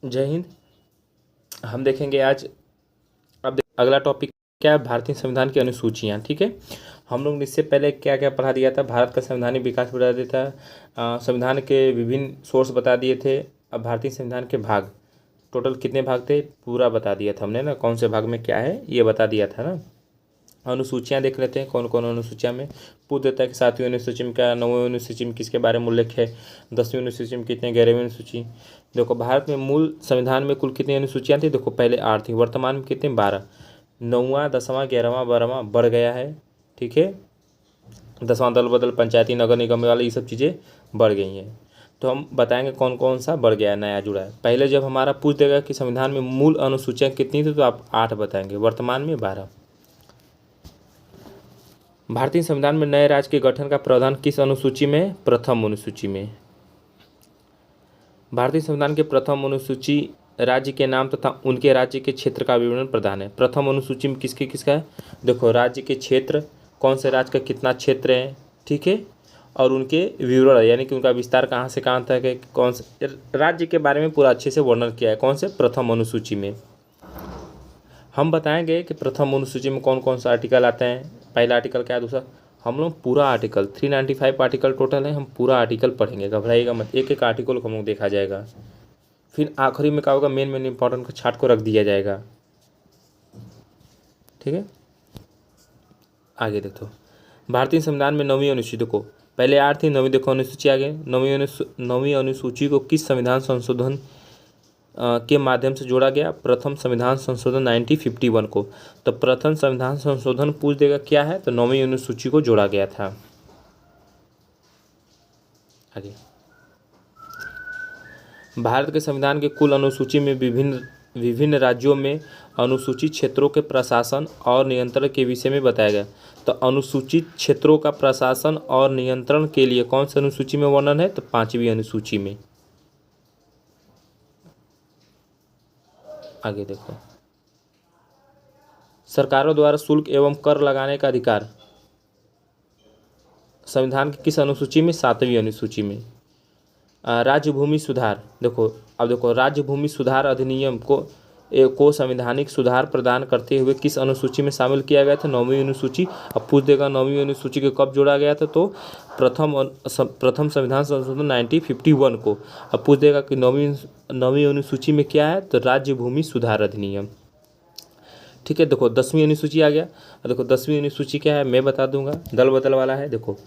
जय हिंद। हम देखेंगे आज अगला टॉपिक क्या है, भारतीय संविधान की अनुसूचियाँ। ठीक है, हम लोग ने इससे पहले क्या क्या पढ़ा दिया था, भारत का संवैधानिक विकास बता दिया था, संविधान के विभिन्न सोर्स बता दिए थे। अब भारतीय संविधान के भाग टोटल कितने भाग थे पूरा बता दिया था हमने ना, कौन से भाग में क्या है ये बता दिया था ना। अनुसूचियाँ देख लेते हैं कौन कौन अनुसूचियाँ में पूछ देता है कि 7वीं अनुसूची में क्या, 9वीं अनुसूची में किसके बारे में उल्लेख है, 10वीं अनुसूची में कितने, 11वीं अनुसूची। देखो भारत में मूल संविधान में कुल कितनी अनुसूचियाँ थी, देखो पहले 8 थी, वर्तमान में कितने 12, 9वां 10वां 11वां 12वां बढ़ गया है। ठीक है, 10वां दल बदल पंचायती नगर निगम वाले ये सब चीज़ें बढ़ गई हैं। तो हम बताएंगे कौन कौन सा बढ़ गया है, नया जुड़ा है। पहले जब हमारा पूछ देगा कि संविधान में मूल अनुसूचियाँ कितनी थी तो आप 8 बताएंगे, वर्तमान में 12। भारतीय संविधान में नए राज्य के गठन का प्रावधान किस अनुसूची में, प्रथम अनुसूची में। भारतीय संविधान के प्रथम अनुसूची राज्य के नाम तथा उनके राज्य के क्षेत्र का विवरण प्रदान है। प्रथम अनुसूची में किसके किसका है, देखो राज्य के क्षेत्र, कौन से राज्य का कितना क्षेत्र है, ठीक है, और उनके विवरण यानी कि उनका विस्तार कहाँ से कहाँ तक है, कौन से राज्य के बारे में पूरा अच्छे से वर्णन किया है, कौन से प्रथम अनुसूची में। हम बताएंगे कि प्रथम अनुसूची में कौन कौन सा आर्टिकल आते हैं, पहला आर्टिकल क्या है, दूसरा। हम लोग पूरा आर्टिकल 395 आर्टिकल टोटल है, हम पूरा आर्टिकल पढ़ेंगे, घबराइएगा मत, एक एक आर्टिकल को हम लोग देखा जाएगा। फिर आखिरी में क्या होगा, मेन इंपॉर्टेंट को छाट को रख दिया जाएगा। ठीक है, आगे देखो भारतीय संविधान में 9वीं अनुसूची, देखो पहले 8 थी, 9वीं देखो अनुसूची आ गई। 9वीं अनुसूची को किस संविधान संशोधन के माध्यम से जोड़ा गया, प्रथम संविधान संशोधन 1951 को। तो प्रथम संविधान संशोधन पूछ देगा क्या है, तो 9वीं अनुसूची को जोड़ा गया था। आगे भारत के संविधान के कुल अनुसूची में विभिन्न राज्यों में अनुसूचित क्षेत्रों के प्रशासन और नियंत्रण के विषय में बताया गया। तो अनुसूचित क्षेत्रों का प्रशासन और नियंत्रण के लिए कौन सी अनुसूची में वर्णन है, तो 5वीं अनुसूची में। आगे देखो सरकारों द्वारा शुल्क एवं कर लगाने का अधिकार संविधान की किस अनुसूची में, 7वीं अनुसूची में। राज्य भूमि सुधार, देखो अब देखो राज्य भूमि सुधार अधिनियम को संवैधानिक सुधार प्रदान करते हुए किस अनुसूची में शामिल किया गया था, 9वीं अनुसूची। अब पूछ देगा 9वीं अनुसूची को कब जोड़ा गया था, तो प्रथम संविधान संशोधन 1951 को। अब पूछ देगा कि 9वीं अनुसूची में क्या है, तो राज्य भूमि सुधार अधिनियम। ठीक है, देखो 10वीं अनुसूची आ गया। देखो 10वीं अनुसूची क्या है मैं बता दूंगा, दल बदल वाला है। देखो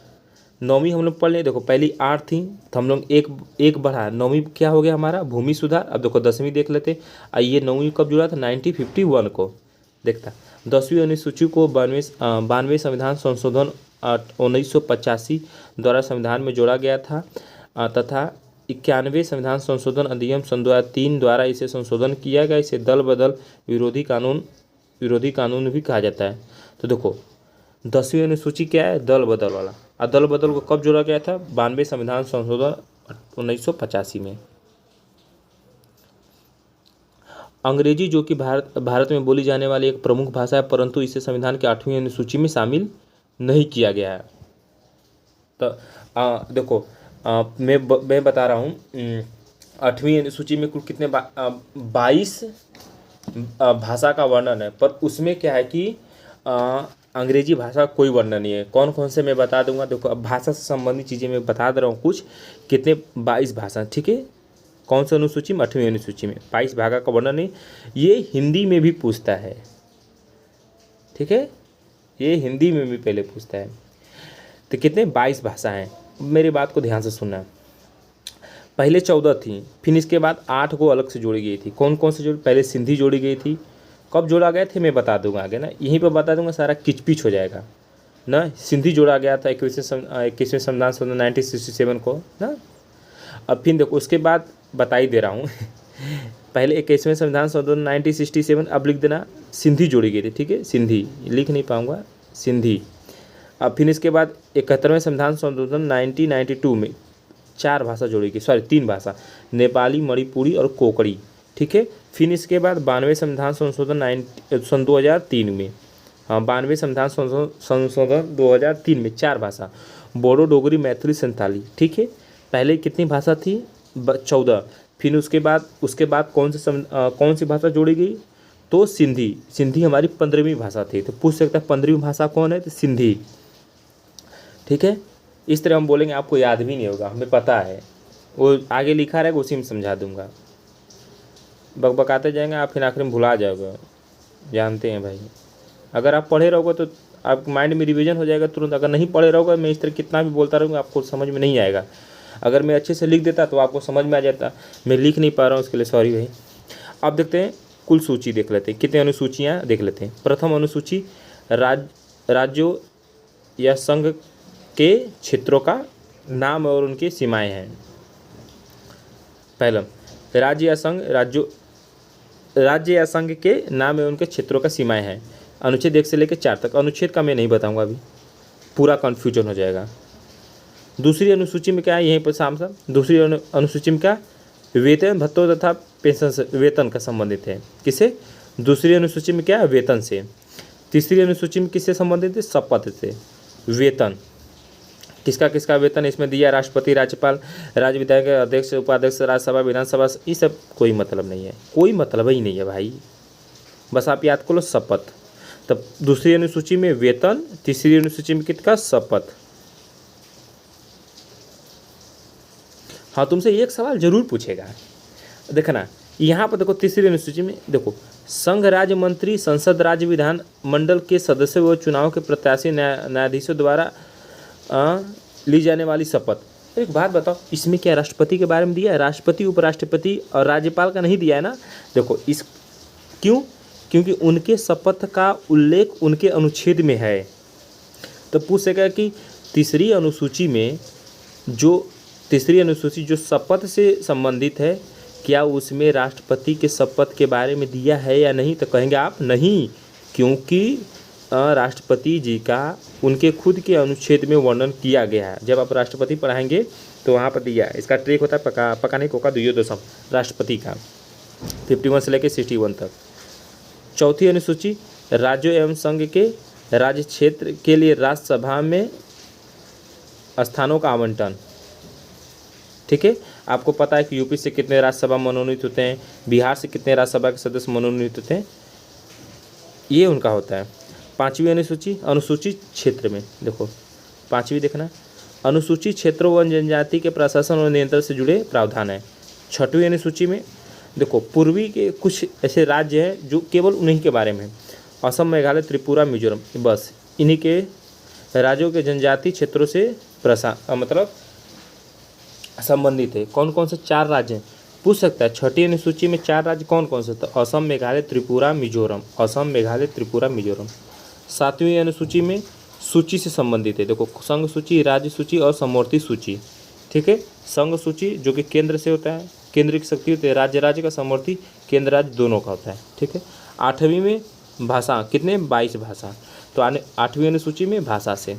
9वीं हम लोग पढ़ लें, देखो पहली 8 थी तो हम लोग एक बढ़ा, 9वीं क्या हो गया हमारा, भूमि सुधार। अब देखो 10वीं देख लेते, ये 9वीं कब जुड़ा था, 1951 को। देखता 10वीं अनुसूची को 92वें संविधान संशोधन 1985 द्वारा संविधान में जोड़ा गया था, तथा 91वें संविधान संशोधन अधिनियम सन 2003 द्वारा इसे संशोधन किया गया। इसे दल बदल विरोधी कानून भी कहा जाता है। तो देखो 10वीं अनुसूची क्या है, दल बदल वाला, और दल बदल को कब जोड़ा गया था, 92वें संविधान संशोधन 1985 में। अंग्रेजी जो कि भारत में बोली जाने वाली एक प्रमुख भाषा है, परंतु इसे संविधान की 8वीं अनुसूची में शामिल नहीं किया गया है। तो देखो मैं बता रहा हूँ, 8वीं अनुसूची में कुल कितने 22 भाषा का वर्णन है, पर उसमें क्या है कि अंग्रेजी भाषा का कोई वर्णन नहीं है। कौन कौन से मैं बता दूंगा, देखो अब भाषा से संबंधित चीज़ें मैं बता दे रहा हूँ कुछ, कितने 22 भाषा। ठीक है, कौन सी अनुसूची में, 8वीं अनुसूची में 22 भाषा का वर्णन नहीं। ये हिंदी में भी पूछता है, ठीक है, ये हिंदी में भी पहले पूछता है। तो कितने 22 भाषा हैं, मेरी बात को ध्यान से सुनना। पहले 14 थी, फिर इसके बाद 8 को अलग से जोड़ी गई थी। कौन कौन से जोड़ी, पहले सिंधी जोड़ी गई थी, कब जोड़ा गया थे मैं बता दूंगा आगे ना, यहीं पर बता दूंगा, सारा किचपिच हो जाएगा ना। सिंधी जोड़ा गया था 21वें संविधान संशोधन 1967 को ना। अब फिर देखो उसके बाद बता ही दे रहा हूँ पहले 21वें संविधान संशोधन 1967, अब लिख देना सिंधी जोड़ी गई थी। ठीक है, सिंधी लिख नहीं पाऊँगा, सिंधी। अब फिर इसके बाद 71वें संविधान संशोधन 1992 में 4 भाषा जोड़ी गई, सॉरी 3 भाषा, नेपाली, मणिपुरी और कोकड़ी। ठीक है, फिर इसके बाद 92वें संविधान संशोधन सन 2003 में, हाँ 92वें संविधान संशोधन 2003 में 4 भाषा, बोडो, डोगरी, मैथिली, संताली। ठीक है, पहले कितनी भाषा थी, 14, फिर उसके बाद कौन सी भाषा जोड़ी गई, तो सिंधी। सिंधी हमारी 15वीं भाषा थी। तो पूछ सकता है 15वीं भाषा कौन है, तो सिंधी। ठीक है, इस तरह हम बोलेंगे, आपको याद भी नहीं होगा, हमें पता है, वो आगे लिखा रहेगा उसी में समझा दूंगा। बकबकाते जाएंगे आप, फिर आखिर में भुला जाओगे, जानते हैं भाई। अगर आप पढ़े रहोगे तो आपके माइंड में रिवीजन हो जाएगा तुरंत। अगर नहीं पढ़े रहोगे, मैं इस तरह कितना भी बोलता रहूँगा, आपको समझ में नहीं आएगा। अगर मैं अच्छे से लिख देता तो आपको समझ में आ जाता, मैं लिख नहीं पा रहा हूँ, उसके लिए सॉरी भाई। अब देखते हैं, कुल सूची देख लेते हैं, कितने अनुसूचियाँ देख लेते हैं। प्रथम अनुसूची, राज्यों या संघ के क्षेत्रों का नाम और उनकी सीमाएं हैं। पहला, राज्य या संघ के नाम एवं उनके क्षेत्रों का सीमाएं हैं। अनुच्छेद 1 से लेकर 4 तक। अनुच्छेद का मैं नहीं बताऊंगा, अभी पूरा कन्फ्यूजन हो जाएगा। दूसरी अनुसूची में क्या है, यहीं पर सामने दूसरी अनुसूची में क्या, वेतन भत्तों तथा पेंशन से, वेतन का संबंधित है। किसे, दूसरी अनुसूची में क्या है, वेतन से। तीसरी अनुसूची में किससे संबंधित है, शपथ से। वेतन किसका किसका वेतन इसमें दिया, राष्ट्रपति, राज्यपाल, राज्य विधायक, अध्यक्ष, उपाध्यक्ष, राज्यसभा, विधानसभा, ये सब कोई मतलब नहीं है, कोई मतलब ही नहीं है भाई, बस आप याद करो शपथ। तब दूसरी अनुसूची में वेतन, तीसरी अनुसूची में किसका, शपथ। हाँ, तुमसे एक सवाल जरूर पूछेगा, देखना यहाँ पर देखो, तीसरी अनुसूची में देखो, संघ राज्य मंत्री, संसद, राज्य विधान मंडल के सदस्यों व चुनाव के प्रत्याशी न्यायाधीशों द्वारा ली जाने वाली शपथ। एक बात बताओ, इसमें क्या राष्ट्रपति के बारे में दिया है, राष्ट्रपति, उपराष्ट्रपति और राज्यपाल का नहीं दिया है ना। देखो इस क्योंकि उनके शपथ का उल्लेख उनके अनुच्छेद में है। तो पूछ सकेगा कि तीसरी अनुसूची जो शपथ से संबंधित है, क्या उसमें राष्ट्रपति के शपथ के बारे में दिया है या नहीं, तो कहेंगे आप नहीं, क्योंकि राष्ट्रपति जी का उनके खुद के अनुच्छेद में वर्णन किया गया है। जब आप राष्ट्रपति पढ़ाएंगे तो वहाँ पर दिया है। इसका ट्रिक होता है पका नहीं कोका दुयो दशम, राष्ट्रपति का 51 से लेकर 61 तक। चौथी अनुसूची, राज्यों एवं संघ के राज्य क्षेत्र के लिए राज्यसभा में स्थानों का आवंटन। ठीक है, आपको पता है कि यूपी से कितने राज्यसभा मनोनीत होते हैं, बिहार से कितने राज्यसभा के सदस्य मनोनीत होते हैं, ये उनका होता है। पांचवी अनुसूची क्षेत्र में देखो, पांचवी देखना, अनुसूचित क्षेत्रों व जनजाति के प्रशासन और नियंत्रण से जुड़े प्रावधान है। छठवीं अनुसूची में देखो, पूर्वी के कुछ ऐसे राज्य हैं जो केवल उन्हीं के बारे में है, असम, मेघालय, त्रिपुरा, मिजोरम, बस इन्हीं के राज्यों के जनजातीय क्षेत्रों से मतलब संबंधित है। कौन कौन से 4 राज्य हैं, पूछ सकता है। छठी अनुसूची में 4 राज्य कौन कौन से, तो असम, मेघालय, त्रिपुरा, मिजोरम, असम, मेघालय, त्रिपुरा, मिजोरम। सातवीं अनुसूची में सूची से संबंधित है, देखो, संघ सूची, राज्य सूची और समवर्ती सूची। ठीक है, संघ सूची जो कि केंद्र से होता है, केंद्र की शक्ति होती है, राज्य का, समवर्ती केंद्र राज्य दोनों का होता है। ठीक है, 8वीं में भाषा, कितने, 22 भाषा, तो 8वीं अनुसूची में भाषा से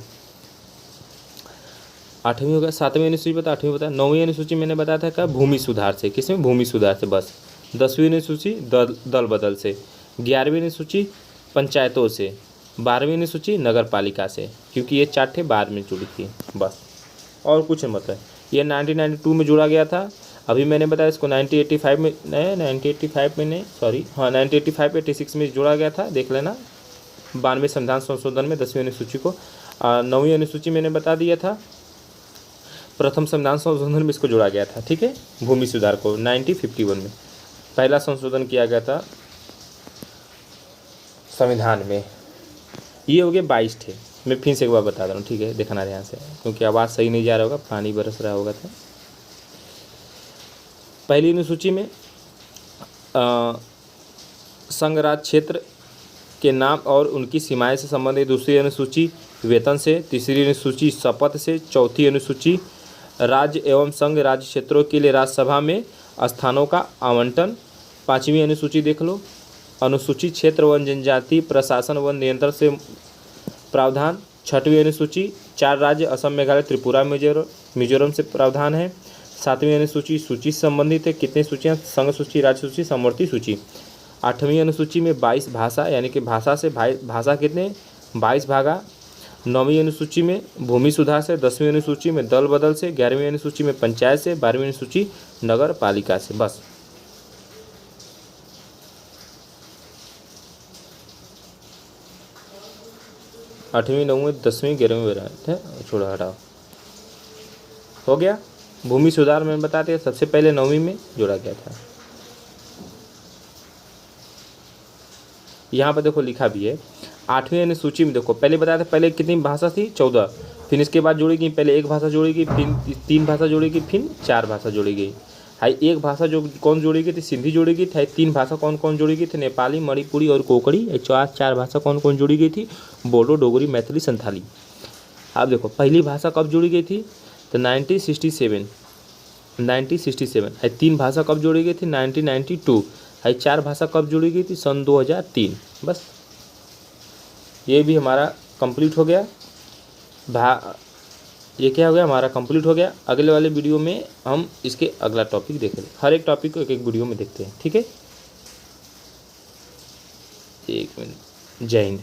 8वीं होगा। 7वीं अनुसूची बता, 8वीं बता। 9वीं अनुसूची मैंने बताया था क्या, भूमि सुधार से, किसमें, भूमि सुधार से, बस। 10वीं अनुसूची दल बदल से। 11वीं अनुसूची पंचायतों से। 12वीं अनुसूची नगर पालिका से, क्योंकि ये 4 ठे बाद में जुड़ी थी, बस और कुछ मत है। ये 1992 में जोड़ा गया था, अभी मैंने बताया इसको 1985 में, 1985 में नहीं, सॉरी, हाँ 1985 86 में जोड़ा गया था, देख लेना। 92वें संविधान संशोधन में 10वीं अनुसूची को। 9वीं अनुसूची मैंने बता दिया था, प्रथम संविधान संशोधन में इसको जोड़ा गया था। ठीक है, भूमि सुधार को 1951 में पहला संशोधन किया गया था संविधान में। ये हो गए 22 थे, मैं फिर से एक बार बता रहा हूँ, ठीक है, देखना ध्यान से, क्योंकि आवाज़ सही नहीं जा रहा होगा, पानी बरस रहा होगा। तो पहली अनुसूची में संघ राज्य क्षेत्र के नाम और उनकी सीमाएं से संबंधित। दूसरी अनुसूची वेतन से। तीसरी अनुसूची शपथ से। चौथी अनुसूची राज्य एवं संघ राज्य क्षेत्रों के लिए राज्यसभा में स्थानों का आवंटन। 5वीं अनुसूची देख लो, अनुसूचित क्षेत्र व जनजाति प्रशासन व नियंत्रण से प्रावधान। 6वीं अनुसूची 4 राज्य असम, मेघालय, त्रिपुरा, मिजोरम से प्रावधान है। 7वीं अनुसूची सूची से संबंधित है, कितनी सूचियाँ, संघ सूची, राज्य सूची, समवर्ती सूची। 8वीं अनुसूची में 22 भाषा, यानी कि भाषा से भाषा कितने, 22 भागा। 9वीं अनुसूची में भूमि सुधार से, 10वीं अनुसूची में दल बदल से, 11वीं अनुसूची में पंचायत से, 12वीं अनुसूची नगर पालिका से। बस 8वीं 9वीं 10वीं 11वीं 12वीं छोड़ा हटाओ हो गया। भूमि सुधार में बताते हैं सबसे पहले 9वीं में जोड़ा गया था। यहाँ पर देखो लिखा भी है 8वीं अनुसूची में। देखो पहले बताया था, पहले कितनी भाषा थी 14, फिर इसके बाद जोड़ी गई, पहले एक भाषा जोड़ी गई, फिर 3 भाषा जोड़ी गई, फिर 4 भाषा जोड़ी गई। हाई एक भाषा जो कौन जोड़ी गई थी, सिंधी जोड़ी गई थी। 3 भाषा कौन कौन जोड़ी गई थी, नेपाली, मणिपुरी और कोंकणी। 4 भाषा कौन कौन जोड़ी गई थी, बोडो, डोगरी, मैथिली, संथाली। अब देखो पहली भाषा कब जोड़ी गई थी, तो 1967। 3 भाषा कब जोड़ी गई थी, 1992। 4 भाषा कब जोड़ी गई थी, सन 2003। बस ये भी हमारा कंप्लीट हो गया। ये क्या हो गया, हमारा कंप्लीट हो गया। अगले वाले वीडियो में हम इसके अगला टॉपिक देखेंगे। हर एक टॉपिक को एक एक वीडियो में देखते हैं, ठीक है। 1 मिनट। जय हिंद।